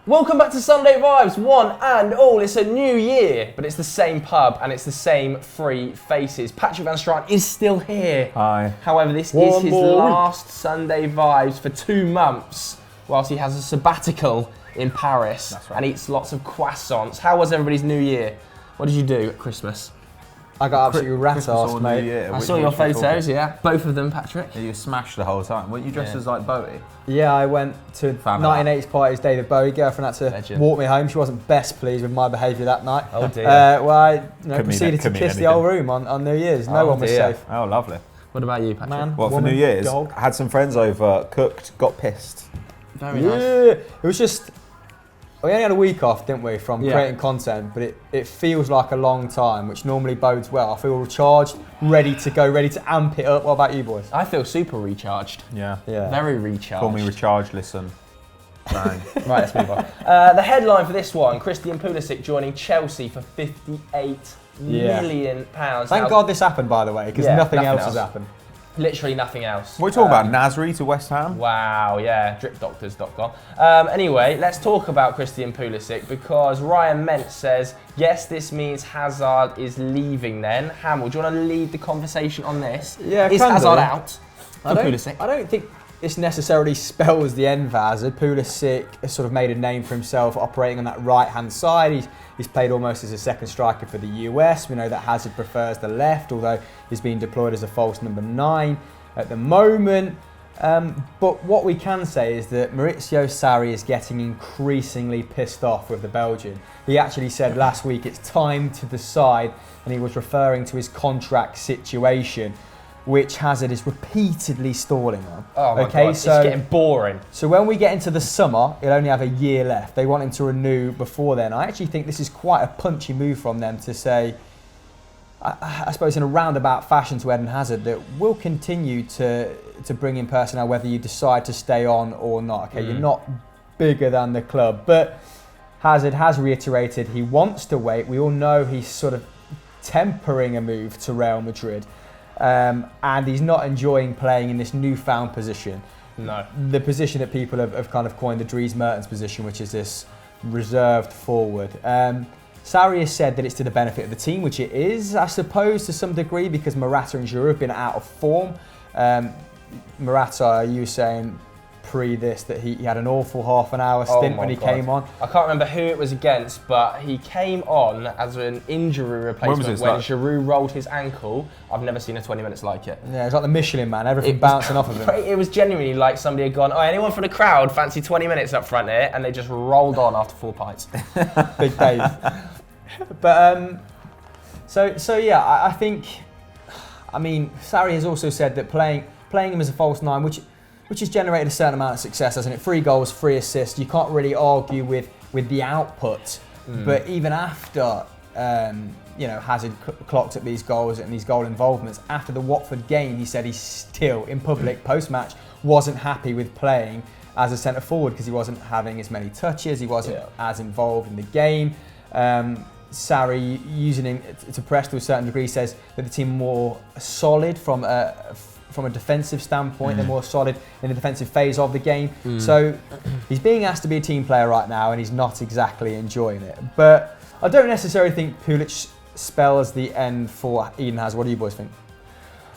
Welcome back to Sunday Vibes, one and all. It's a new year, but it's the same pub and it's the same three faces. Patrick Van Straan is still here. Hi. However, this is his last Sunday Vibes for 2 months, whilst he has a sabbatical in Paris. That's right. And eats lots of croissants. How was everybody's New Year? What did you do at Christmas? I got absolutely rat-arsed, mate. I saw your photos, yeah. Both of them, Patrick. Yeah, you smashed the whole time. Weren't you dressed as like Bowie? Yeah, I went to 1980s parties, David Bowie. Girlfriend had to walk me home. She wasn't best pleased with my behaviour that night. Oh dear. Well, I proceeded to kiss the whole room on New Year's. No one was safe. Oh, lovely. What about you, Patrick? Man, Well, woman, for New Year's, dog. had some friends over, cooked, got pissed. Very Yeah, nice. it was just... We only had a week off, didn't we, from Yeah. creating content, but it feels like a long time, which normally bodes well. I feel recharged, ready to go, ready to amp it up. What about you boys? I feel super recharged. Yeah. Very recharged. Call me recharged, listen. Bang. Right, let's move on. The headline for this one, Christian Pulisic joining Chelsea for £58 million. Thank God this happened, by the way, because nothing else has happened. Literally nothing else. What are we talking about? Nasri to West Ham? Wow, yeah, dripdoctors.com. Anyway, let's talk about Christian Pulisic because Ryan Ment says, yes, this means Hazard is leaving then. Hamill, do you want to lead the conversation on this? Yeah, Is Hazard out for Pulisic? I don't think this necessarily spells the end for Hazard. Pulisic has sort of made a name for himself operating on that right-hand side. He's played almost as a second striker for the US. We know that Hazard prefers the left, although he's being deployed as a false number 9 at the moment. But what we can say is that Maurizio Sarri is getting increasingly pissed off with the Belgian. He actually said last week it's time to decide, and he was referring to his contract situation, which Hazard is repeatedly stalling on. Oh my God, it's getting boring. So when we get into the summer, he'll only have a year left. They want him to renew before then. I actually think this is quite a punchy move from them to say, I suppose in a roundabout fashion to Eden Hazard, that we'll continue to bring in personnel whether you decide to stay on or not. Okay, you're not bigger than the club. But Hazard has reiterated he wants to wait. We all know he's sort of tempering a move to Real Madrid. And he's not enjoying playing in this newfound position. No. The position that people have kind of coined the Dries Mertens position, which is this reserved forward. Sarri has said that it's to the benefit of the team, which it is, I suppose, to some degree, because Morata and Giroud have been out of form. Morata, you were saying pre this that he had an awful half an hour stint when he came on. I can't remember who it was against, but he came on as an injury replacement when Giroud rolled his ankle. I've never seen a 20 minutes like it. Yeah, it's like the Michelin Man, everything bouncing off of him. It was genuinely like somebody had gone, oh, anyone from the crowd fancy 20 minutes up front here? And they just rolled on after 4 pints. Big Dave. But, so yeah, I think, I mean, Sarri has also said that playing him as a false 9, which has generated a certain amount of success, hasn't it? 3 goals, 3 assists. You can't really argue with the output. But even after, Hazard clocked at these goals and these goal involvements, after the Watford game, he said he still, in public, post-match, wasn't happy with playing as a centre forward because he wasn't having as many touches, he wasn't as involved in the game. Sarri, using him to press to a certain degree, says that the team more solid from a defensive standpoint, they're more solid in the defensive phase of the game. So he's being asked to be a team player right now and he's not exactly enjoying it. But I don't necessarily think Pulisic spells the end for Eden Hazard. What do you boys think?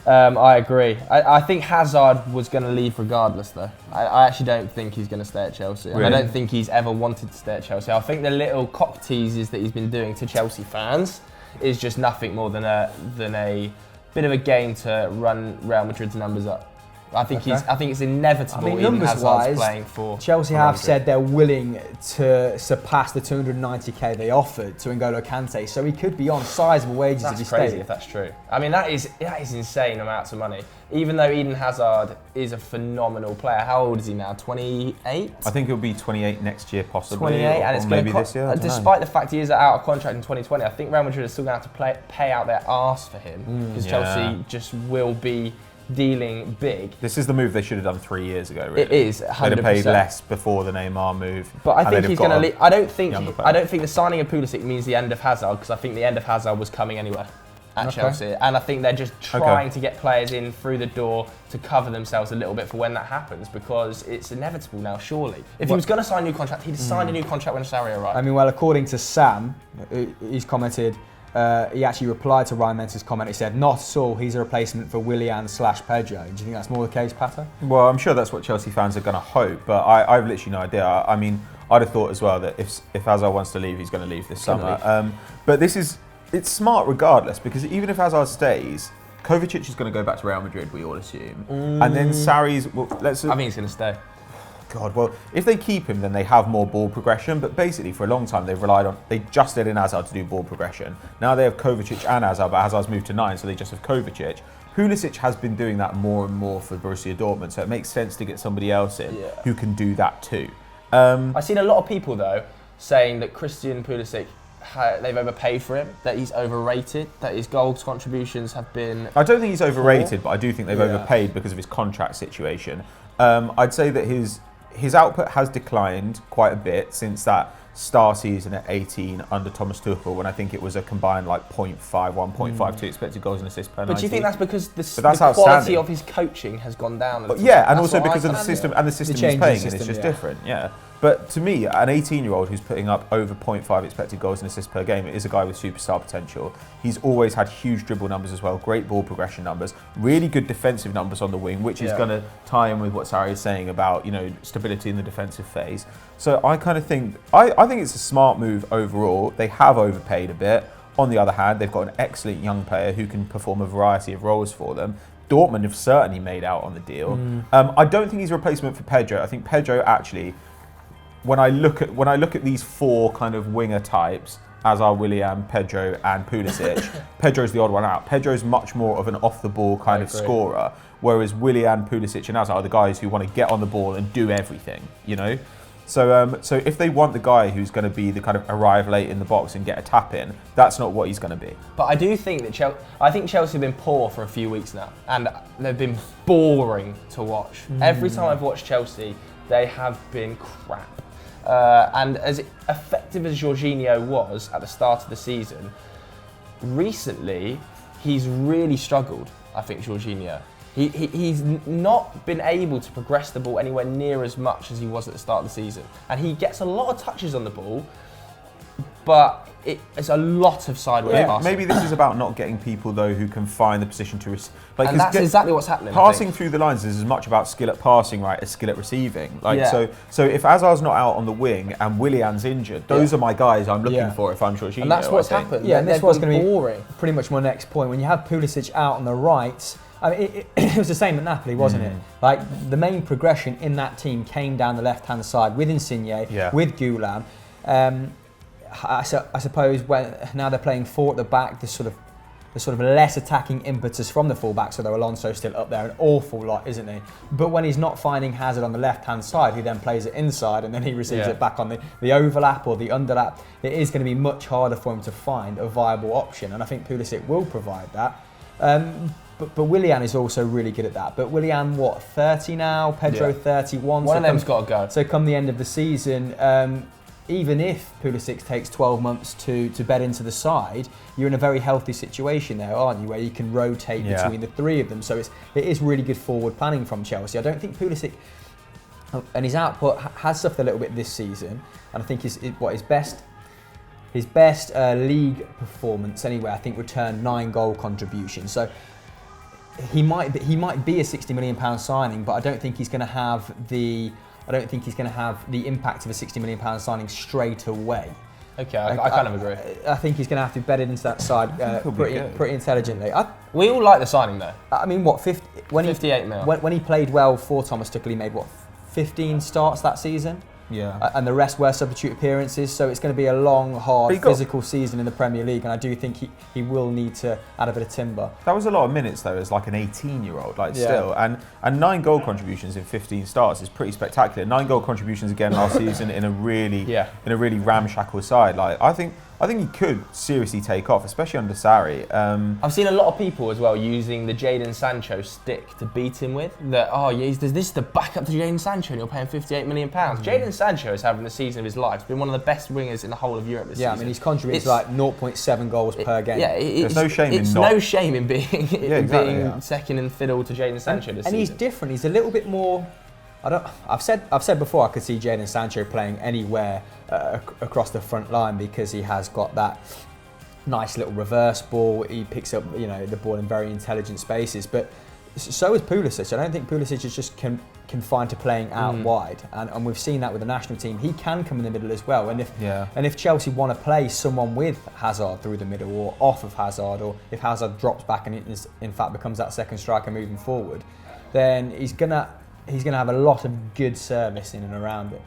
I agree. I think Hazard was going to leave regardless, though. I actually don't think he's going to stay at Chelsea. Really? And I don't think he's ever wanted to stay at Chelsea. I think the little cock teases that he's been doing to Chelsea fans is just nothing more than a bit of a game to run Real Madrid's numbers up. I think it's inevitable. I mean, numbers-wise, playing for Chelsea have said they're willing to surpass the 290k they offered to N'Golo Kante, so he could be on sizable wages if he stays. That's crazy if that's true. I mean, that is insane amounts of money. Even though Eden Hazard is a phenomenal player, how old is he now? 28? I think he'll be 28 next year, possibly. 28, and it's maybe this year. Despite the fact he is out of contract in 2020, I think Real Madrid are still going to have to pay out their arse for him because Chelsea just will be dealing big. This is the move they should have done 3 years ago, really. It is, 100%. They'd have paid less before the Neymar move. But I think he's going to leave. I don't think the signing of Pulisic means the end of Hazard, because I think the end of Hazard was coming anyway. at Chelsea, and I think they're just trying to get players in through the door to cover themselves a little bit for when that happens, because it's inevitable now, surely. If he was going to sign a new contract, he'd sign a new contract when Sarri arrived. I mean, well, according to Sam, he's commented, he actually replied to Ryan Mensah's comment. He said, not at all, he's a replacement for Willian/Pedro. Do you think that's more the case, Pato? Well, I'm sure that's what Chelsea fans are going to hope, but I've literally no idea. I mean, I'd have thought as well that if Hazard wants to leave, he's going to leave this summer. But it's smart regardless, because even if Hazard stays, Kovacic is going to go back to Real Madrid, we all assume. And then Sarri's... Well, I think he's going to stay. God, well, if they keep him, then they have more ball progression. But basically, for a long time, they just let in Hazard to do ball progression. Now they have Kovacic and Hazard, but Hazard's moved to 9, so they just have Kovacic. Pulisic has been doing that more and more for Borussia Dortmund, so it makes sense to get somebody else in who can do that too. I've seen a lot of people, though, saying that Christian Pulisic, they've overpaid for him, that he's overrated, that his goals contributions have been... I don't think he's overrated, but I do think they've overpaid because of his contract situation. I'd say that his output has declined quite a bit since that star season at 18 under Thomas Tuchel, when I think it was a combined like 0.51, 0.52 expected goals and assists per 90. But do you think that's because the that's quality of his coaching has gone down? And also because of the system and the system he's playing in, it's just different. Yeah. But to me, an 18-year-old who's putting up over 0.5 expected goals and assists per game is a guy with superstar potential. He's always had huge dribble numbers as well, great ball progression numbers, really good defensive numbers on the wing, which is going to tie in with what Sarri is saying about, stability in the defensive phase. So I kind of think, I think it's a smart move overall. They have overpaid a bit. On the other hand, they've got an excellent young player who can perform a variety of roles for them. Dortmund have certainly made out on the deal. I don't think he's a replacement for Pedro. I think Pedro actually... When I look at these four kind of winger types, as are Willian, Pedro and Pulisic, Pedro's the odd one out. Pedro's much more of an off-the-ball kind of scorer, whereas Willian, Pulisic and Hazard are the guys who want to get on the ball and do everything, So if they want the guy who's going to be the kind of arrive late in the box and get a tap in, that's not what he's going to be. But I do think that Chelsea have been poor for a few weeks now, and they've been boring to watch. Every time I've watched Chelsea, they have been crap. And as effective as Jorginho was at the start of the season, recently he's really struggled, I think, Jorginho. He's not been able to progress the ball anywhere near as much as he was at the start of the season. And he gets a lot of touches on the ball, but it's a lot of sideways passing. Maybe this is about not getting people, though, who can find the position to receive. And that's exactly what's happening. Passing through the lines is as much about skill at passing, right, as skill at receiving. So if Hazard's not out on the wing and Willian's injured, those are my guys I'm looking for if I'm Jorginho. And that's what's happened. Yeah, and this was going to be pretty much my next point. When you have Pulisic out on the right, I mean, it was the same at Napoli, wasn't it? Like, the main progression in that team came down the left-hand side with Insigne, with Gulam. I suppose now they're playing 4 at the back, the sort of less attacking impetus from the fullbacks, although Alonso's still up there an awful lot, isn't he? But when he's not finding Hazard on the left-hand side, he then plays it inside and then he receives it back on the overlap or the underlap. It is going to be much harder for him to find a viable option, and I think Pulisic will provide that. But Willian is also really good at that. But Willian, 30 now? Pedro, 31. One of them's got to go. So come the end of the season, even if Pulisic takes 12 months to bed into the side, you're in a very healthy situation there, aren't you, where you can rotate between the three of them. So it is really good forward planning from Chelsea. I don't think Pulisic and his output has suffered a little bit this season, and I think his best league performance anyway, I think, returned 9 goal contributions. So he might be a £60 million signing, but I don't think he's going to have the impact of a £60 million signing straight away. Okay, I kind of agree. I think he's going to have to bed it into that side pretty intelligently. We all like the signing, though. I mean, 58 mil. When he played well for Thomas Tuchel, he made 15 starts that season? Yeah. And the rest were substitute appearances, so it's going to be a long, hard, physical season in the Premier League, and I do think he will need to add a bit of timber. That was a lot of minutes, though, as like an 18-year-old, still. And 9 goal contributions in 15 starts is pretty spectacular. 9 goal contributions again last season in a really ramshackle side. I think I think he could seriously take off, especially under Sarri. I've seen a lot of people as well using the Jadon Sancho stick to beat him with. That this is the backup to Jadon Sancho, and you're paying £58 million. Jadon Sancho is having the season of his life. He's been one of the best wingers in the whole of Europe this season. I mean, he's contributed to like 0.7 goals per game. Yeah, there's no shame in being second in fiddle to Jadon Sancho this season. And he's different. He's a little bit more. I've said before I could see Jadon Sancho playing anywhere across the front line because he has got that nice little reverse ball. He picks up the ball in very intelligent spaces. But so is Pulisic. I don't think Pulisic is just confined to playing out wide, and we've seen that with the national team. He can come in the middle as well. And if Chelsea want to play someone with Hazard through the middle or off of Hazard, or if Hazard drops back and in fact becomes that second striker moving forward, then he's gonna have a lot of good service in and around it.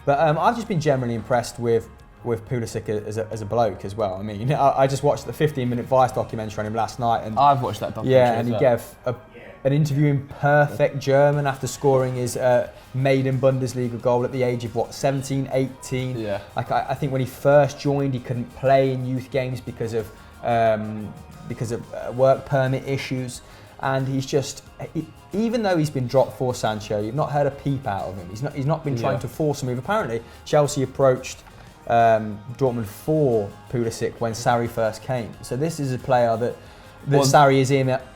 But I've just been generally impressed with Pulisic as a bloke as well. I mean, I just watched the 15-minute Vice documentary on him last night. And I've watched that documentary. Yeah, and he gave an interview in perfect German after scoring his maiden Bundesliga goal at the age of 17, 18. Yeah. Like I think when he first joined, he couldn't play in youth games because of work permit issues. And he's just, even though he's been dropped for Sancho, you've not heard a peep out of him. He's not been trying to force a move. Apparently, Chelsea approached Dortmund for Pulisic when Sarri first came. So this is a player that Sarri is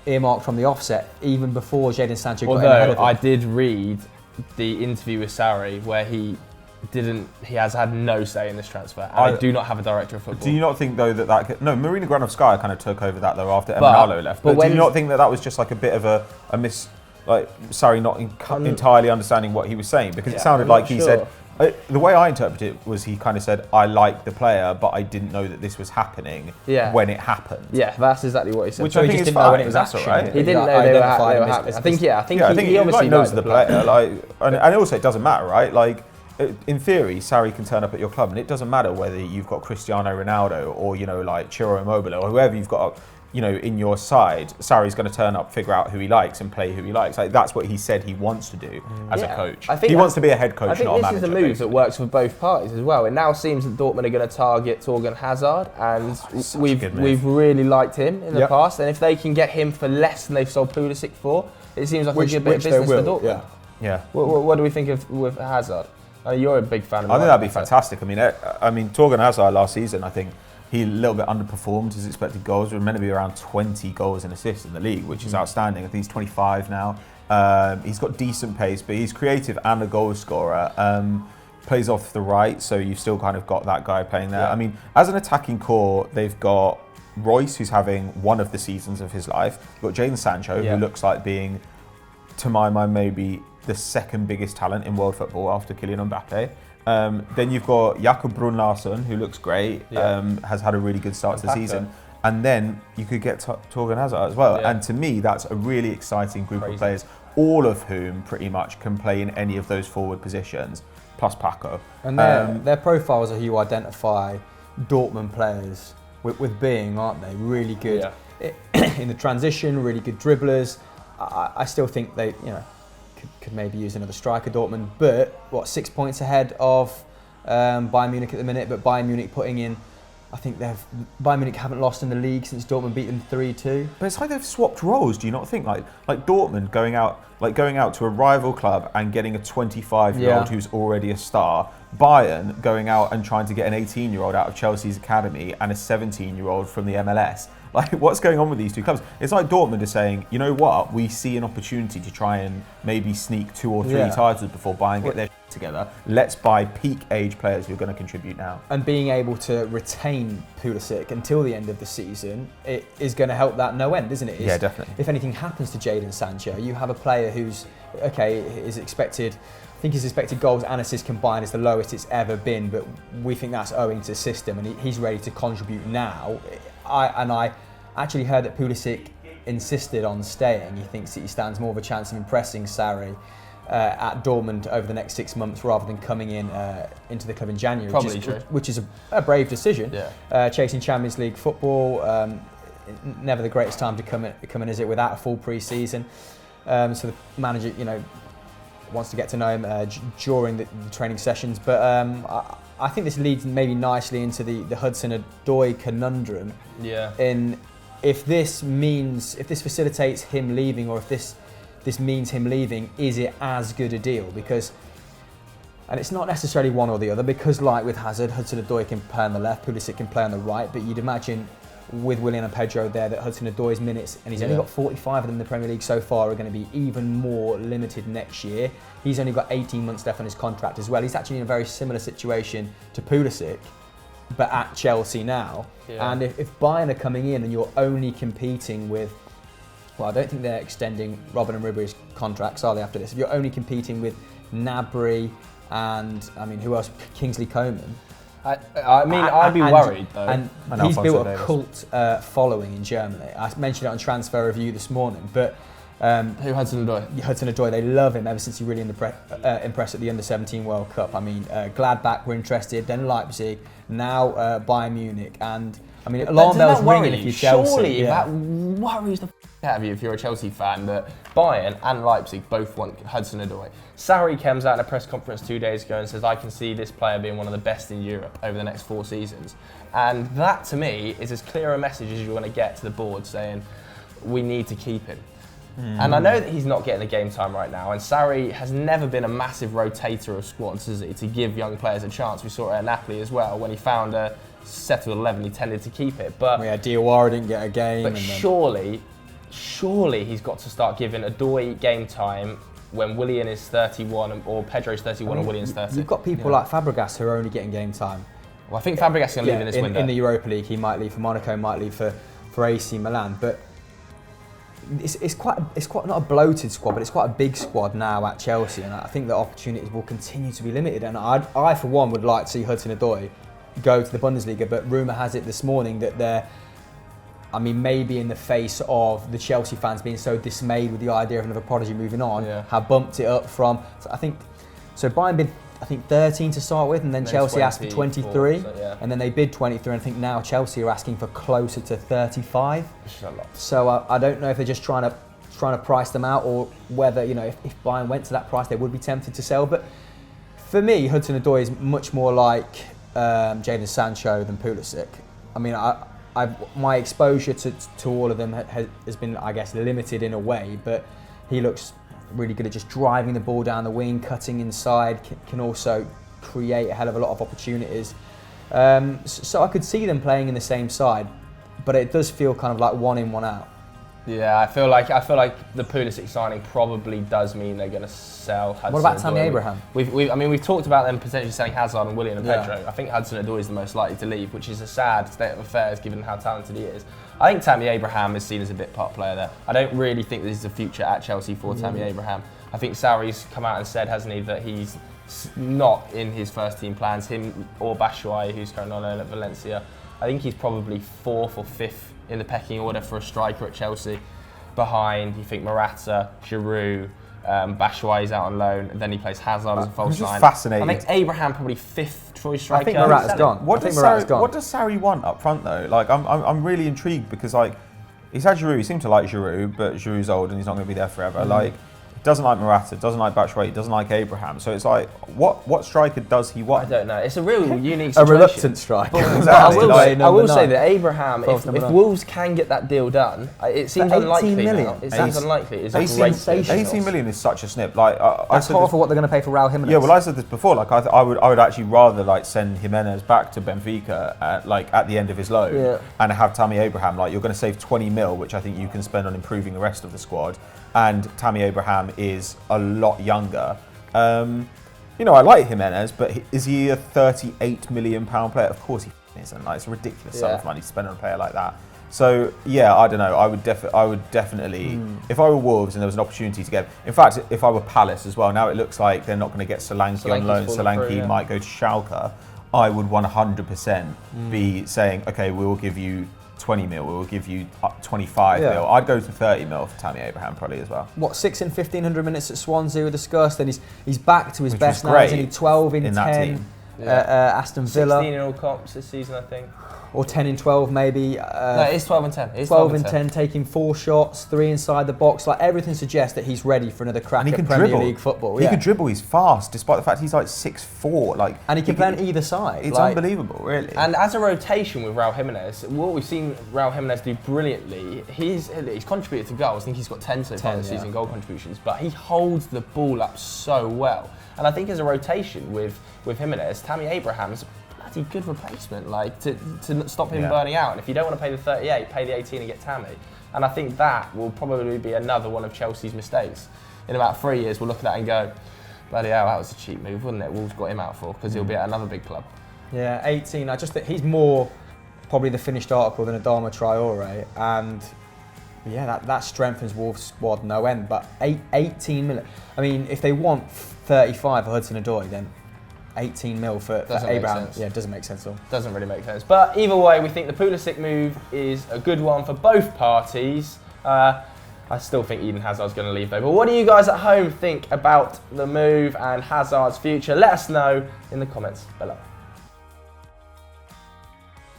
earmarked from the offset, even before Jadon Sancho got ahead of him. I did read the interview with Sarri where he has had no say in this transfer. And I do not have a director of football. Do you not think though Marina Granovskaya kind of took over that though after Emenalo left? But do you not think that was just like a bit of a miss, like Sarri not entirely understanding what he was saying? Because it sounded like he said, the way I interpreted it was he kind of said, I like the player, but I didn't know that this was happening when it happened. Yeah, that's exactly what he said. Which I think is fine. When it was action. Right. He didn't know they were happening. I think he obviously knows the player. And also it doesn't matter, right? Like, in theory, Sarri can turn up at your club, and it doesn't matter whether you've got Cristiano Ronaldo or like Ciro Immobile or whoever you've got in your side. Sarri's going to turn up, figure out who he likes, and play who he likes. Like that's what he said he wants to do as a coach. He wants to be a head coach, not a manager. I think this is a move that works for both parties as well. It now seems that Dortmund are going to target Torgan Hazard, and we've really liked him in the past. And if they can get him for less than they've sold Pulisic for, it seems like a good bit of business for Dortmund. Yeah. What do we think with Hazard? You're a big fan of him. I think that'd be fantastic. I mean, Torgan Hazard last season, I think he a little bit underperformed his expected goals. We're meant to be around 20 goals and assists in the league, which is outstanding. I think he's 25 now. He's got decent pace, but he's creative and a goal scorer. Plays off the right, so you've still kind of got that guy playing there. Yeah. I mean, as an attacking core, they've got Royce, who's having one of the seasons of his life. You've got Jadon Sancho, who looks like being, to my mind, maybe the second biggest talent in world football after Kylian Mbappe. Then you've got Jakob Brun-Larsen, who looks great, has had a really good start to the season. And then you could get Torgan Hazard as well. Yeah. And to me, that's a really exciting group of players, all of whom pretty much can play in any of those forward positions, plus Paco. And their profiles are who you identify Dortmund players with being, aren't they? Really good in the transition, really good dribblers. I still think they, could maybe use another striker, Dortmund, but 6 points ahead of Bayern Munich at the minute, but Bayern Munich putting in, I think Bayern Munich haven't lost in the league since Dortmund beat them 3-2. But it's like they've swapped roles, do you not think? Like Dortmund going out to a rival club and getting a 25-year-old who's already a star. Bayern going out and trying to get an 18-year-old out of Chelsea's academy and a 17-year-old from the MLS. Like, what's going on with these two clubs? It's like Dortmund is saying, you know what, we see an opportunity to try and maybe sneak 2 or 3 titles before Bayern get their shit together. Let's buy peak age players who are going to contribute now. And being able to retain Pulisic until the end of the season, it is going to help that no end, isn't it? Yeah, definitely. If anything happens to Jadon Sancho, you have a player who's, his expected goals and assists combined is the lowest it's ever been, but we think that's owing to the system, and he's ready to contribute now. I actually heard that Pulisic insisted on staying. He thinks that he stands more of a chance of impressing Sarri at Dortmund over the next 6 months rather than coming into the club in January, which is a brave decision. Chasing Champions League football, never the greatest time to come in, is it, without a full pre-season. So the manager, wants to get to know him during the training sessions, but I think this leads maybe nicely into the Hudson-Odoi conundrum. Yeah. If this facilitates him leaving, or if this means him leaving, is it as good a deal? Because, and it's not necessarily one or the other, because like with Hazard, Hudson-Odoi can play on the left, Pulisic can play on the right, but you'd imagine with Willian and Pedro there that Hudson-Odoi's minutes, and he's only got 45 of them in the Premier League so far, are going to be even more limited next year. He's only got 18 months left on his contract as well. He's actually in a very similar situation to Pulisic, but at Chelsea now. Yeah. And if Bayern are coming in and you're only competing with, well, I don't think they're extending Robin and Ribéry's contracts, are they, after this? If you're only competing with Gnabry and, I mean, who else? Kingsley Coman. I'd be worried though. And he's built a cult following in Germany. I mentioned it on Transfer Review this morning, but who Hudson-Odoi? Hudson-Odoi, they love him ever since he really impressed at the Under-17 World Cup. I mean, Gladbach were interested, then Leipzig, now Bayern Munich, and I mean, alarm bells ringing if you're Chelsea. Surely that worries the out of you if you're a Chelsea fan that Bayern and Leipzig both want Hudson-Odoi. Sarri comes out in a press conference 2 days ago and says, I can see this player being one of the best in Europe over the next 4 seasons. And that, to me, is as clear a message as you're going to get to the board saying, we need to keep him. And I know that he's not getting the game time right now, and Sarri has never been a massive rotator of squads, has he, to give young players a chance. We saw it at Napoli as well. When he found a settled 11, he tended to keep it. But Diawara didn't get a game. But surely he's got to start giving Odoi game time when Willian is 31 or Pedro's 31 or Willian's 30. You've got people like Fabregas who are only getting game time. Well, I think Fabregas is going to leave in this window. In the Europa League, he might leave for Monaco, might leave for AC Milan. But it's quite not a bloated squad, but it's quite a big squad now at Chelsea, and I think the opportunities will continue to be limited. And I for one would like to see Hudson-Odoi go to the Bundesliga, but rumour has it this morning that they're, I mean, maybe in the face of the Chelsea fans being so dismayed with the idea of another prodigy moving on, have bumped it up from, Bayern bid, I think 13 to start with, and then Chelsea asked for 23, and then they bid 23, and I think now Chelsea are asking for closer to 35. Which is a lot. So I don't know if they're just trying to price them out, or whether, you know, if Bayern went to that price, they would be tempted to sell. But for me, Hudson-Odoi is much more like Jadon Sancho than Pulisic. I mean, my exposure to all of them has been, I guess, limited in a way, but he looks really good at just driving the ball down the wing, cutting inside, can also create a hell of a lot of opportunities. So I could see them playing in the same side, but it does feel kind of like one in, one out. Yeah, I feel like the Pulisic signing probably does mean they're going to sell Hudson-Odoi. What about Tammy Abraham? We've talked about them potentially selling Hazard and Willian and Pedro. I think Hudson-Odoi is the most likely to leave, which is a sad state of affairs given how talented he is. I think Tammy Abraham is seen as a bit part player there. I don't really think this is a future at Chelsea for Tammy Abraham. I think Sarri's come out and said, hasn't he, that he's not in his first team plans. Him or Batshuayi, who's currently on loan at Valencia. I think he's probably 4th or 5th in the pecking order for a striker at Chelsea. Behind, you think Morata, Giroud, Batshuayi's out on loan, and then he plays Hazard as a false nine. Fascinating. I think Abraham probably 5th choice striker. I think Morata's gone. What does Sarri want up front though? Like, I'm really intrigued because like he's had Giroud. He seemed to like Giroud, but Giroud's old and he's not going to be there forever. Like, doesn't like Morata, doesn't like Batshuayi, doesn't like Abraham. So it's like, what striker does he want? I don't know. It's a real unique A situation. reluctant striker. I will say that Abraham, if Wolves can get that deal done, it seems unlikely. 18 million. Now. It sounds unlikely. It's 18 million is such a snip. Like that's half of what they're going to pay for Raul Jimenez. Yeah, well, I said this before. Like I would actually rather like send Jimenez back to Benfica at the end of his loan and have Tammy Abraham. Like, you're going to save 20 mil, which I think you can spend on improving the rest of the squad. And Tammy Abraham is a lot younger. You know, I like Jimenez, but is he a £38 million player? Of course he isn't. Like, it's a ridiculous sum of money to spend on a player like that. So yeah, I don't know. I would definitely, if I were Wolves and there was an opportunity to get. In fact, if I were Palace as well, now it looks like they're not going to get Solanke on loan. Solanke might go to Schalke. I would 100% be saying, okay, we will give you 20 mil, we will give you 25 mil. I'd go to 30 mil for Tammy Abraham probably as well. What, 6 in 1,500 minutes at Swansea we discussed, and he's back to his best now, isn't he? 12 in 10 Aston Villa. 16 in all comps this season, I think. or 10 in 12 maybe. No, it's 12 and 10. It's 12 and 10, taking 4 shots, 3 inside the box. Like everything suggests that he's ready for another crack at Premier League football. He could dribble. He's fast, despite the fact he's like 6'4". And he can play on either side. It's unbelievable, really. And as a rotation with Raul Jimenez, what we've seen Raul Jimenez do brilliantly, he's contributed to goals. I think he's got 10 so far this season goal contributions, but he holds the ball up so well. And I think as a rotation with Jimenez, Tammy Abraham's a good replacement, like to stop him burning out. And if you don't want to pay the 38, pay the 18 and get Tammy. And I think that will probably be another one of Chelsea's mistakes. In about 3 years, we'll look at that and go, bloody hell, that was a cheap move, wasn't it? Wolves got him out for, because he'll be at another big club. Yeah, 18. I just think he's more probably the finished article than Adama Traore. And yeah, that strengthens Wolves' squad no end. But 18 million. I mean, if they want 35 for Hudson-Odoi, then 18 mil for Abraham. Yeah, it doesn't make sense at all. Doesn't really make sense. But either way, we think the Pulisic move is a good one for both parties. I still think Eden Hazard's going to leave though. But what do you guys at home think about the move and Hazard's future? Let us know in the comments below.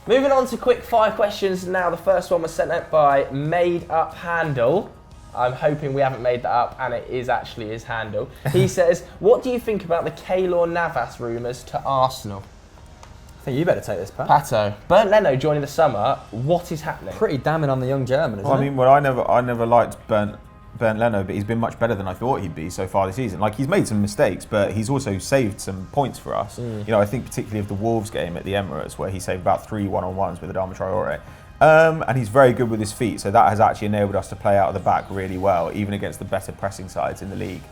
Moving on to quick 5 questions now. The first one was sent out by Made Up Handle. I'm hoping we haven't made that up, and it is actually his handle. He says, what do you think about the Keylor Navas rumours to Arsenal? I think you better take this, Pat. Pato. Bernd Leno joining the summer. What is happening? Pretty damning on the young German, isn't it? I never liked Bernd Leno, but he's been much better than I thought he'd be so far this season. Like, he's made some mistakes, but he's also saved some points for us. You know, I think particularly of the Wolves game at the Emirates, where he saved about 3 one-on-ones with Adama Traore. And he's very good with his feet, so that has actually enabled us to play out of the back really well, even against the better pressing sides in the league.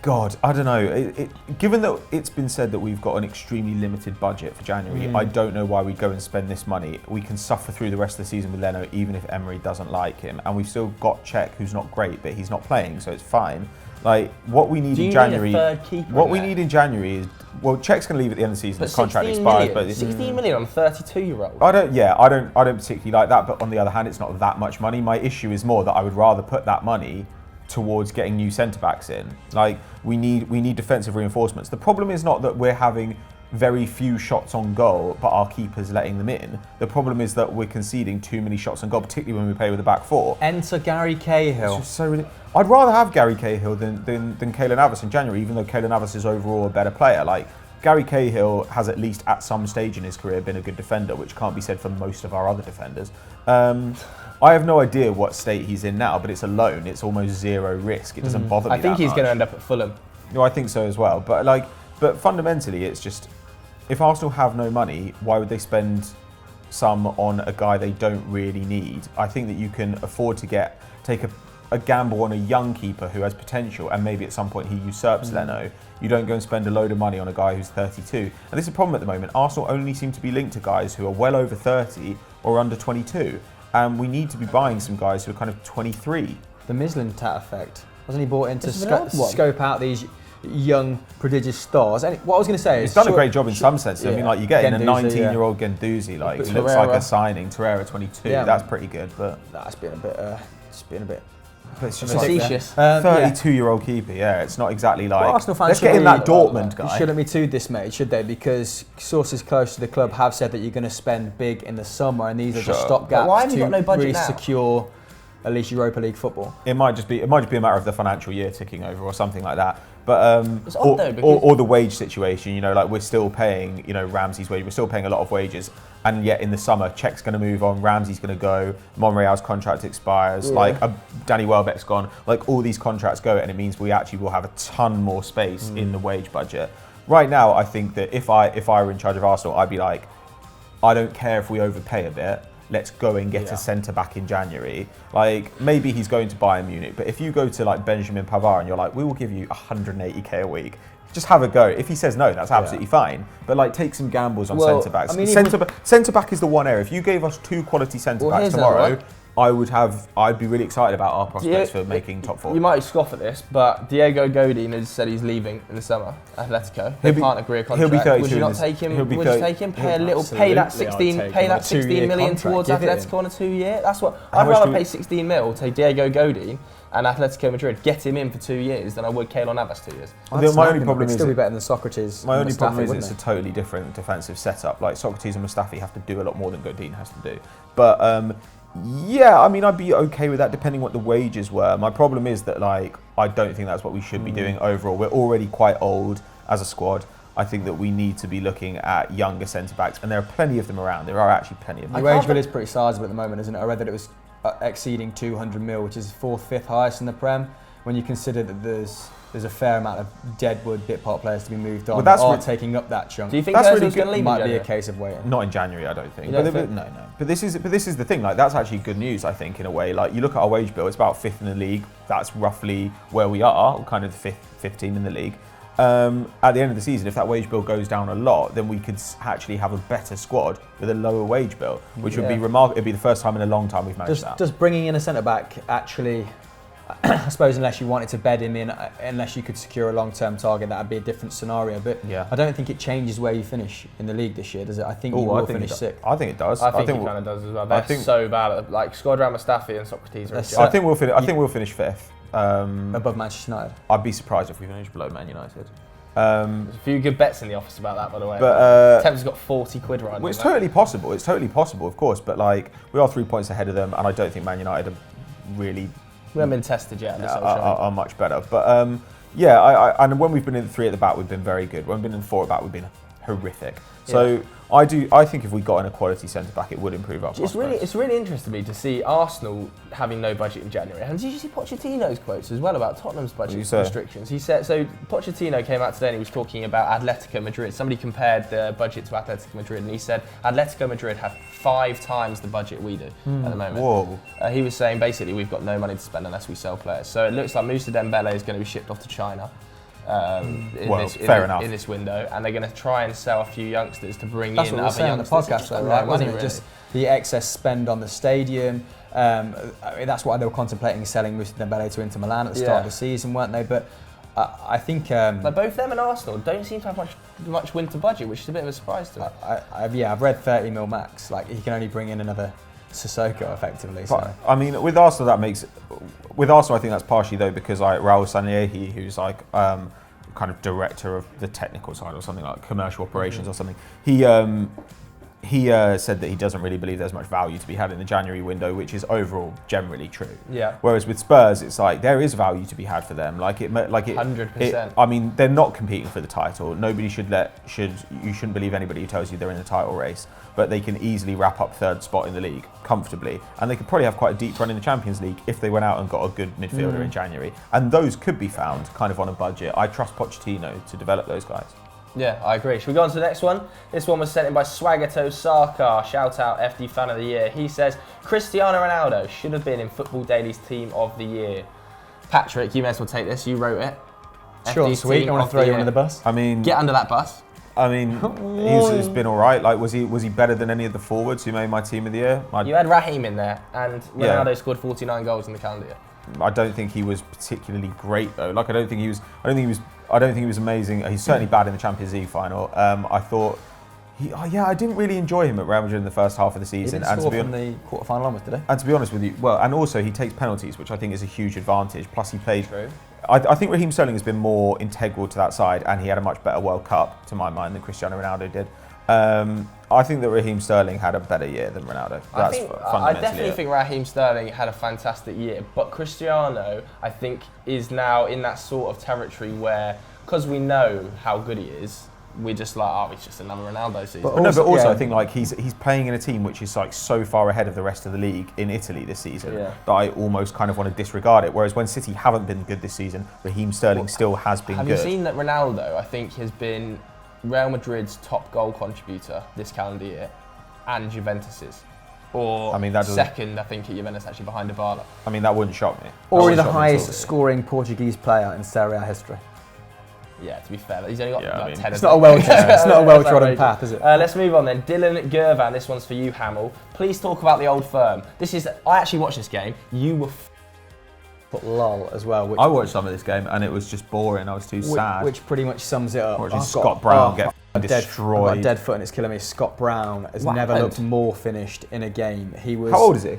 God, I don't know. Given that it's been said that we've got an extremely limited budget for January, I don't know why we'd go and spend this money. We can suffer through the rest of the season with Leno, even if Emery doesn't like him. And we've still got Cech, who's not great, but he's not playing, so it's fine. Like, what we need in January, we need in January is, well, Czech's going to leave at the end of the season. His contract expires, but 16 million on a 32-year-old. I don't particularly like that. But on the other hand, it's not that much money. My issue is more that I would rather put that money towards getting new centre backs in. Like, we need defensive reinforcements. The problem is not that we're having very few shots on goal, but our keeper's letting them in. The problem is that we're conceding too many shots on goal, particularly when we play with the back 4. Enter Gary Cahill. It's just so really. I'd rather have Gary Cahill than Keylor Navas in January, even though Keylor Navas is overall a better player. Like, Gary Cahill has at least at some stage in his career been a good defender, which can't be said for most of our other defenders. I have no idea what state he's in now, but it's a loan. It's almost zero risk. It doesn't bother me I think that he's much. going to end up at Fulham. No, I think so as well. But fundamentally, it's just, if Arsenal have no money, why would they spend some on a guy they don't really need? I think that you can afford to take a gamble on a young keeper who has potential, and maybe at some point he usurps Leno. You don't go and spend a load of money on a guy who's 32. And this is a problem at the moment. Arsenal only seem to be linked to guys who are well over 30 or under 22. And we need to be buying some guys who are kind of 23. The Mislintat effect. Wasn't he brought in to scope out these young, prodigious stars? And what I was going to say is... He's done a great job in some sense. I mean, like, you get in a 19-year-old Guendouzi, like, he looks like a signing. Torreira, 22. Yeah, that's pretty good, but... That's been a bit... But it's just facetious. 32-year-old keeper, it's not exactly like... Well, Arsenal fans let's get in that Dortmund guy. Shouldn't be too dismayed, should they? Because sources close to the club have said that you're going to spend big in the summer, and these are just stopgaps to really secure at least Europa League football. It might just be a matter of the financial year ticking over or something like that. But or the wage situation, you know, like we're still paying, you know, Ramsey's wage. We're still paying a lot of wages, and yet in the summer, Czech's going to move on, Ramsey's going to go, Monreal's contract expires, Danny Welbeck's gone. Like, all these contracts go, and it means we actually will have a ton more space in the wage budget. Right now, I think that if I were in charge of Arsenal, I'd be like, I don't care if we overpay a bit. Let's go and get a centre back in January. Like, maybe he's going to Bayern Munich, but if you go to like Benjamin Pavard and you're like, we will give you 180k a week, just have a go. If he says no, that's absolutely fine. But like, take some gambles on centre backs. I mean, centre back is the one area. If you gave us 2 quality centre backs tomorrow, I'd be really excited about our prospects for making top 4. You might scoff at this, but Diego Godin has said he's leaving in the summer. Atletico. They can't agree a contract. He'll be 32. Would you not take him? Would you take him? Pay that 16 million towards Atletico on a 2-year. That's what I'd rather pay 16 mil. Take Diego Godin and Atletico Madrid get him in for 2 years than I would Keylor Navas 2 years. My only problem is still be better than Socrates. My only problem is it's a totally different defensive setup. Like Socrates and Mustafi have to do a lot more than Godin has to do. But yeah, I mean, I'd be okay with that depending what the wages were. My problem is that like I don't think that's what we should be doing overall. We're already quite old as a squad. I think that we need to be looking at younger centre backs, and there are plenty of them around. There are actually plenty of them. The wage bill is pretty sizable at the moment, isn't it? I read that it was exceeding 200 mil, which is 4th, 5th highest in the Prem. When you consider that there's a fair amount of deadwood bit part players to be moved on, that are taking up that chunk. Do you think that's really going to leave? Might be a case of waiting. Not in January, I don't think. No. But this is the thing. Like that's actually good news, I think, in a way. Like you look at our wage bill, it's about 5th in the league. That's roughly where we are, kind of the 15th in the league. At the end of the season, if that wage bill goes down a lot, then we could actually have a better squad with a lower wage bill, which would be remarkable. It'd be the first time in a long time we've managed that. Does bringing in a centre back actually? I suppose unless you wanted to bed him in, unless you could secure a long-term target, that would be a different scenario. But I don't think it changes where you finish in the league this year, does it? I think you will finish 6th. I think it does. I think it kind of does as well. They're so bad. Like Squadron, Mustafi and Socrates. I think we'll finish 5th. Above Manchester United. I'd be surprised if we finished below Man United. There's a few good bets in the office about that, by the way. But Thames got 40 quid right now. Well, it's totally possible. It's totally possible, of course. But like, we are 3 points ahead of them, and I don't think Man United are really. We haven't been tested yet. Are much better. But yeah, and when we've been in 3 at the back, we've been very good. When we've been in 4 at the back, we've been horrific. So I think if we got in a quality centre back, it would improve our prospects. It's really interesting to me to see Arsenal having no budget in January. And did you see Pochettino's quotes as well about Tottenham's budget restrictions? He said, so Pochettino came out today and he was talking about Atletico Madrid. Somebody compared the budget to Atletico Madrid, and he said Atletico Madrid have 5 times the budget we do at the moment. Whoa. He was saying basically we've got no money to spend unless we sell players. So it looks like Moussa Dembele is going to be shipped off to China. In this window, and they're going to try and sell a few youngsters to bring in other youngsters. On the podcast, though, right? Wasn't it just the excess spend on the stadium? I mean, that's why they were contemplating selling Moussa Dembele to Inter Milan at the start of the season, weren't they? But I think like both them and Arsenal don't seem to have much winter budget, which is a bit of a surprise to me. I've read 30 mil max. Like he can only bring in another Sissoko effectively. But, I mean, with Arsenal, I think that's partially though because like Raul Sanllehi, who's like kind of director of the technical side or something like commercial operations or something, he said that he doesn't really believe there's much value to be had in the January window, which is overall generally true. Yeah. Whereas with Spurs, it's like there is value to be had for them. 100%. I mean, they're not competing for the title. You shouldn't believe anybody who tells you they're in the title race. But they can easily wrap up 3rd spot in the league comfortably, and they could probably have quite a deep run in the Champions League if they went out and got a good midfielder in January. And those could be found kind of on a budget. I trust Pochettino to develop those guys. Yeah, I agree. Should we go on to the next one? This one was sent in by Swagato Sarkar. Shout out FD Fan of the Year. He says, Cristiano Ronaldo should have been in Football Daily's Team of the Year. Patrick, you may as well take this. You wrote it. Sure, sweet. I want to throw you under the bus. I mean, get under that bus. I mean, he's been all right. Like, was he better than any of the forwards who made my Team of the Year? You had Raheem in there, and Ronaldo scored 49 goals in the calendar year. I don't think he was particularly great though. Like, I don't think he was amazing. He's certainly bad in the Champions League final. I thought, I didn't really enjoy him at Real Madrid in the first half of the season. He didn't score from the quarter-final onwards, did he? And to be honest with you, and also he takes penalties, which I think is a huge advantage. Plus, he played. True. I think Raheem Sterling has been more integral to that side, and he had a much better World Cup, to my mind, than Cristiano Ronaldo did. I think that Raheem Sterling had a better year than Ronaldo. I definitely think Raheem Sterling had a fantastic year, but Cristiano, I think, is now in that sort of territory where, because we know how good he is, we're just like, it's just another Ronaldo season. But also I think like he's playing in a team which is like so far ahead of the rest of the league in Italy this season that I almost kind of want to disregard it. Whereas when City haven't been good this season, Raheem Sterling still has been good. Have you seen that Ronaldo, I think, has been Real Madrid's top goal contributor this calendar year, and Juventus's? Or second, I think, at Juventus, actually behind Dybala. I mean, that wouldn't shock me. Already the highest scoring Portuguese player in Serie A history. Yeah, to be fair, he's only got about 10. It's not a well-trodden path, is it? Let's move on then. Dylan Gervan, this one's for you, Hamill. Please talk about the Old Firm. I actually watched this game. You were but lol as well. I watched some of this game and it was just boring. I was too sad. Which pretty much sums it up. Scott Brown get destroyed. I've got a dead foot and it's killing me. Scott Brown has never looked more finished in a game. He was. How old is he?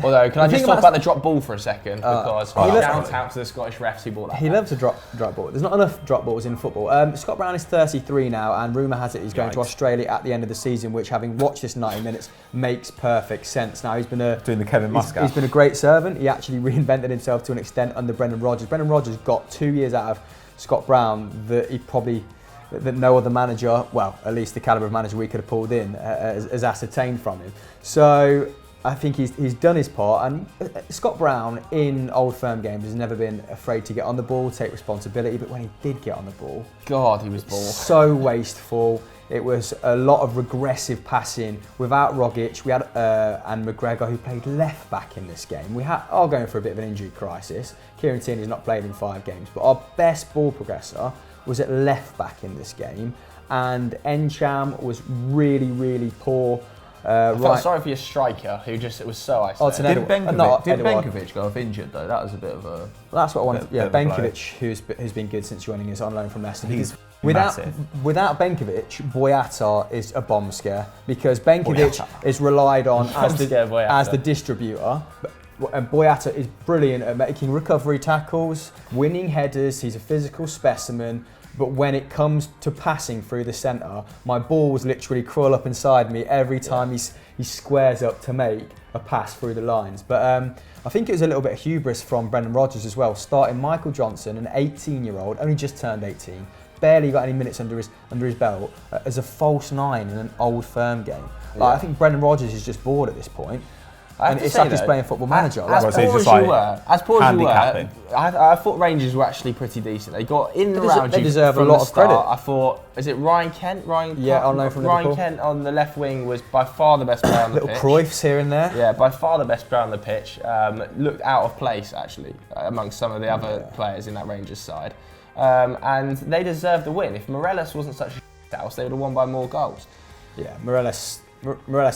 Although, can I just talk about the drop ball for a second? Because shout out to the Scottish refs who bought that. He loves to drop ball. There's not enough drop balls in football. Scott Brown is 33 now, and rumour has it he's going to Australia at the end of the season, which, having watched this 90 minutes, makes perfect sense. Now, he's been doing the Kevin Muscat. He's been a great servant. He actually reinvented himself to an extent under Brendan Rodgers. Brendan Rodgers got 2 years out of Scott Brown that no other manager, well, at least the calibre of manager we could have pulled in, has ascertained from him. So I think he's done his part, and Scott Brown in Old Firm games has never been afraid to get on the ball, take responsibility, but when he did get on the ball, God, he was so wasteful. It was a lot of regressive passing without Rogic. We had and McGregor, who played left back in this game. We are going for a bit of an injury crisis. Kieran Tierney's not played in 5 games, but our best ball progressor was at left back in this game, and Encham was really, really poor. I felt sorry for your striker, who just, it was so isolated. Did Benkovic go off injured though? That was a bit of a... Well, that's what I wanted. Yeah, Benkovic, who's been good since joining us on loan from Leicester. Without Benkovic, Boyata is a bomb scare, because Benkovic is relied on as the distributor. And Boyata is brilliant at making recovery tackles, winning headers. He's a physical specimen. But when it comes to passing through the centre, my balls literally crawl up inside me every time he squares up to make a pass through the lines. But I think it was a little bit of hubris from Brendan Rodgers as well, starting Michael Johnson, an 18-year-old, only just turned 18, barely got any minutes under his belt, as a false 9 in an Old Firm game. I think Brendan Rodgers is just bored at this point. And it's like he's playing Football Manager. As poor as you were, I thought Rangers were actually pretty decent. They got in around you. They deserve a lot of credit. I thought, is it Ryan Kent? Ryan Kent on the left wing was by far the best player on the pitch. Little Cruyffs here and there. Yeah, by far the best player on the pitch. Looked out of place, actually, amongst some of the other players in that Rangers side. And they deserved the win. If Morelos wasn't such a house, they would have won by more goals. Yeah, Morelos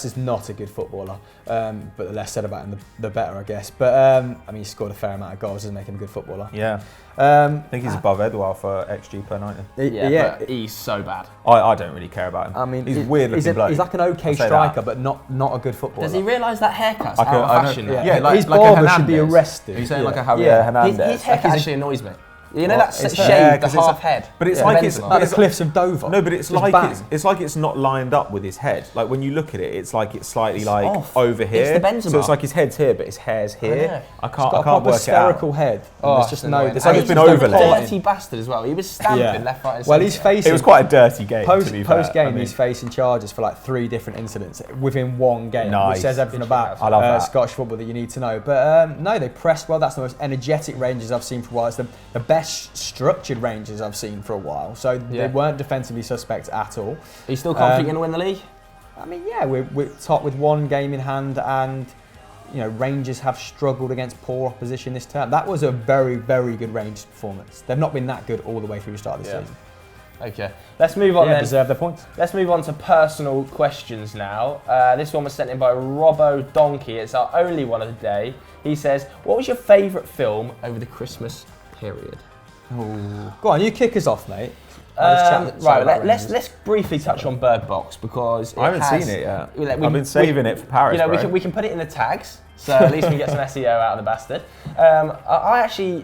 is not a good footballer, but the less said about him, the better, I guess. But I mean, he scored a fair amount of goals, doesn't make him a good footballer. Yeah. I think he's above Edouard for XG per 90. Yeah, but he's so bad. I don't really care about him. I mean, he's weird looking bloke. He's like an okay striker, but not a good footballer. Does he realise that haircut's out of fashion? His barber should be arrested. Are you saying like a Javier Hernandez? His haircut actually annoys me. You know that shave, the half head. But it's like it's like the cliffs of Dover. No, but it's like it's not lined up with his head. Like when you look at it, it's like it's slightly like off. over here. It's the Benzema. So it's like his head's here, but his hair's here. I can't work it out. Spherical head. There's just no. It's like it's been overlaid. Dirty bastard as well. He was stamping left, right, and centre. Well, he's facing. It was quite a dirty game. Post game, he's facing charges for like 3 different incidents within one game, which says everything about Scottish football that you need to know. But no, they pressed well. That's the most energetic Rangers I've seen for a while. It's the best structured Rangers I've seen for a while, so they weren't defensively suspect at all. Are you still confident you're going to win the league? I mean, yeah, we're top with 1 game in hand, and Rangers have struggled against poor opposition this term. That was a very, very good Rangers performance. They've not been that good all the way through the start of the season. Okay, let's move on then. Deserve their points. Let's move on to personal questions now. This one was sent in by Robbo Donkey. It's our only one of the day. He says, what was your favourite film over the Christmas period? Ooh. Go on, you kick us off, mate. Let's briefly touch on Bird Box, because I haven't seen it yet. I've been saving it for Paris. We can put it in the tags, so at least we can get some SEO out of the bastard. I actually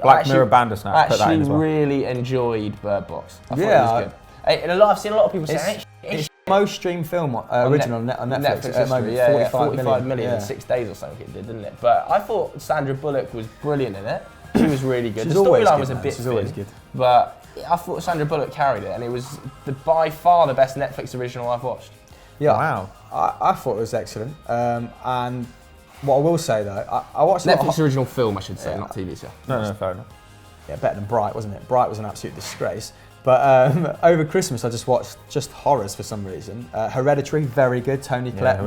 really enjoyed Bird Box. I thought it was good. I've seen a lot of people say it's the most streamed film original on Netflix at the moment. 45 million in 6 days or something it did, didn't it? But I thought Sandra Bullock was brilliant in it. She was really good. The storyline was a bit thin, but I thought Sandra Bullock carried it, and it was by far the best Netflix original I've watched. Yeah, wow. I thought it was excellent. And what I will say though, I watched Netflix original film, I should say, not TV show. No, fair enough. Yeah, better than Bright, wasn't it? Bright was an absolute disgrace. But over Christmas, I just watched horrors for some reason. Hereditary, very good. Tony Collette,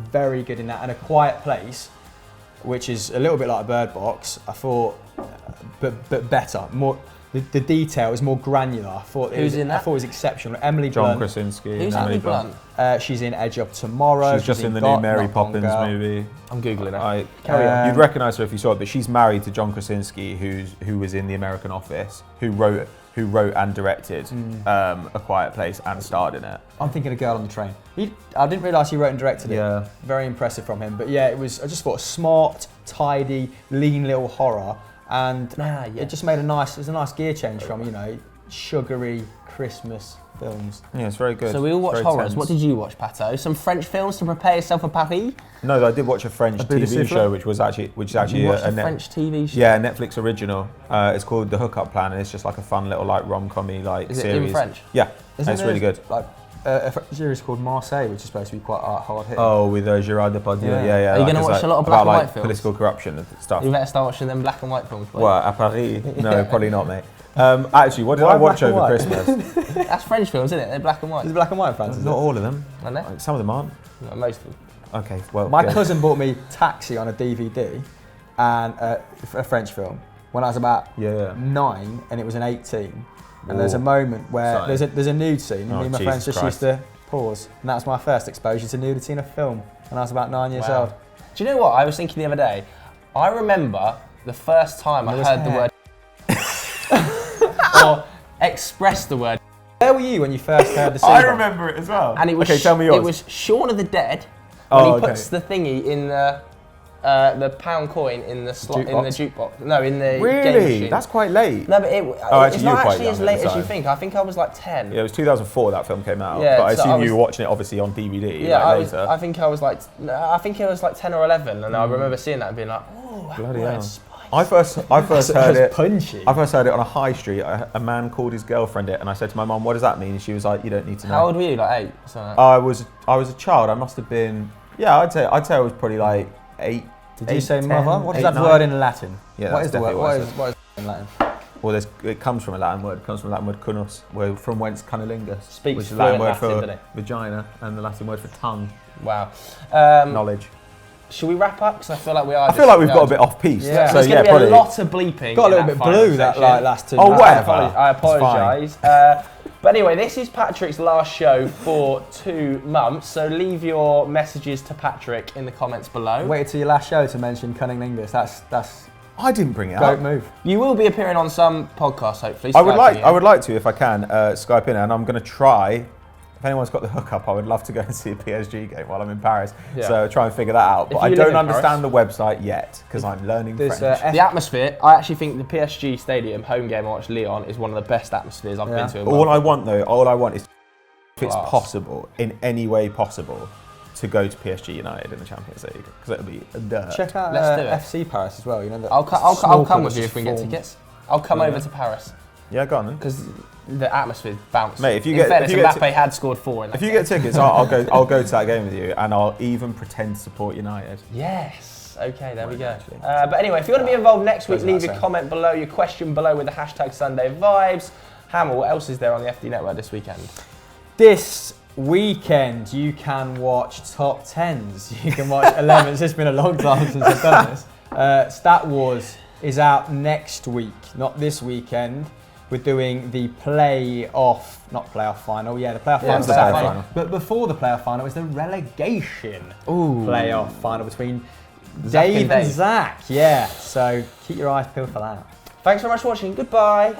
very good in that. And A Quiet Place, which is a little bit like Bird Box, I thought, but better. More, the detail is more granular. I thought it was exceptional. Emily John Blunt. Krasinski. Who's Emily Blunt? She's in Edge of Tomorrow. She's just in the new Mary Poppins movie. I'm googling her. Carry on. You'd recognise her if you saw it, but she's married to John Krasinski, who was in The American Office, who wrote who wrote and directed A Quiet Place and starred in it. I'm thinking of Girl on the Train. I didn't realise he wrote and directed it. Yeah. Very impressive from him. But yeah, I just thought smart, tidy, lean little horror, and it just made it was a nice gear change from, you know, sugary Christmas films. Yeah, it's very good. So we all watch horrors. Tense. What did you watch, Pato? Some French films to prepare yourself for Paris? No, I did watch a French TV show, which is actually you watched a French TV show? Yeah, a Netflix original. It's called The Hookup Plan, and it's just like a fun little like rom-com-y Is series. it in French? Yeah, it's really good. Like a series called Marseille, which is supposed to be quite hard hitting. Oh, with Gerard Depardieu. Yeah. Are you going to watch a lot of black and white films? Political corruption and stuff. You better start watching them black and white films. Please. What, à Paris? No, probably not, mate. Actually, what did I watch over Christmas? That's French films, isn't it? They're black and white. Is it black and white, Francis? Not all of them. Are they? Like, some of them aren't. No, most of them. Okay, well. My cousin bought me Taxi on a DVD, and a French film, when I was about 9, and it was an 18. And there's a moment where there's a nude scene, and me and my friends just used to pause. And that was my first exposure to nudity in a film when I was about 9 years old. Do you know what? I was thinking the other day, I remember the first time I heard the word or expressed the word. Where were you when you first heard the scene? I remember it as well. And it was tell me yours. It was Shaun of the Dead when he puts the thingy in the pound coin in the slot in the jukebox. No, in the game machine. That's quite late. No, but it's not actually as late as you think. I think I was like 10. Yeah, it was 2004 that film came out. Yeah, but I assume you were watching it obviously on DVD. Yeah, later. I think it was like 10 or 11, and I remember seeing that and being like, oh, bloody hell. I first heard it. Punchy. I first heard it on a high street. A man called his girlfriend it, and I said to my mum, "What does that mean?" And she was like, "You don't need to know." How old were you? Like 8? Something like that? I was a child. I must have been. Yeah, I'd say I was probably like 8. Did you say 10, mother? What is 8, that word in Latin? Yeah, what is the word? What is in Latin? Well, it comes from a Latin word. It comes from the Latin word cunus, from whence cunnilingus, Speaks which is the Latin word Latin, for vagina and the Latin word for tongue. Wow. Knowledge. Should we wrap up? Because I feel like we are. I feel like we've got a bit off piece. Yeah. So there's going to be a lot of bleeping. Got a little bit blue that last 2 minutes. Oh, whatever. I apologise. But anyway, this is Patrick's last show for 2 months, so leave your messages to Patrick in the comments below. Wait till your last show to mention cunnilingus. That's. I didn't bring it up. Don't move. You will be appearing on some podcasts, hopefully. I would like to, if I can, Skype in, and I'm going to try. If anyone's got the hookup, I would love to go and see a PSG game while I'm in Paris. Yeah. So try and figure that out. But I don't understand the website yet because I'm learning French. The atmosphere, I actually think the PSG stadium home game I watched Lyon is one of the best atmospheres I've been to. All I want is, if it's possible, in any way possible, to go to PSG United in the Champions League because it'll be dirt. Check out FC Paris as well. You know, I'll come with you if we get tickets. I'll come over to Paris. Yeah, go on then. Because the atmosphere bounced. Mate, Mbappe had scored 4 in that If you get tickets, I'll go to that game with you, and I'll even pretend to support United. Yes. Okay, there we go. But anyway, if you want to be involved next week, leave your comment below, your question below with the hashtag Sunday Vibes. Hamill, what else is there on the FD Network this weekend? This weekend, you can watch Top 10s. You can watch 11s. It's been a long time since I've done this. Stat Wars is out next week, not this weekend. We're doing the playoff final. Yeah, the playoff final. But before the playoff final is the relegation playoff final between Dave and Zach. Yeah, so keep your eyes peeled for that. Thanks very much for watching. Goodbye.